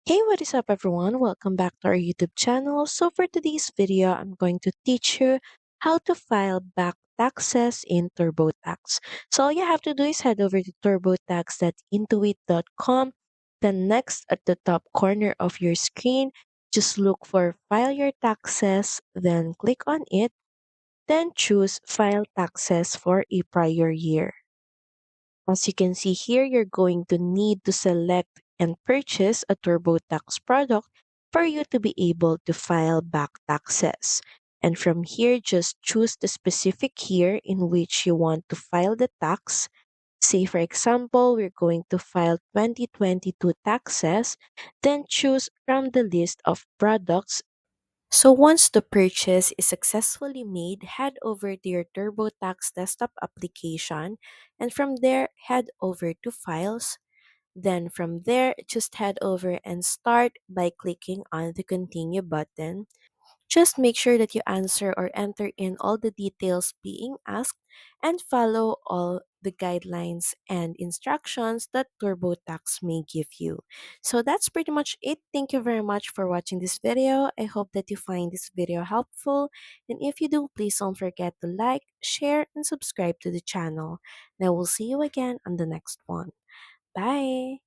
Hey, what is up, everyone? Welcome back to our YouTube channel. So, for today's video, I'm going to teach you how to file back taxes in TurboTax. So, all you have to do is head over to turbotax.intuit.com. Then, next at the top corner of your screen, just look for File Your Taxes, then click on it, then choose File Taxes for a prior year. As you can see here, you're going to need to select and purchase a TurboTax product for you to be able to file back taxes. And from here, just choose the specific year in which you want to file the tax. Say, for example, we're going to file 2022 taxes, then choose from the list of products. So once the purchase is successfully made, head over to your TurboTax Desktop application, and from there, head over to Files. Then from there, just head over and start by clicking on the Continue button. Just make sure that you answer or enter in all the details being asked and follow all the guidelines and instructions that TurboTax may give you. So that's pretty much it. Thank you very much for watching this video. I hope that you find this video helpful. And if you do, please don't forget to like, share, and subscribe to the channel. Now we'll see you again on the next one. Bye!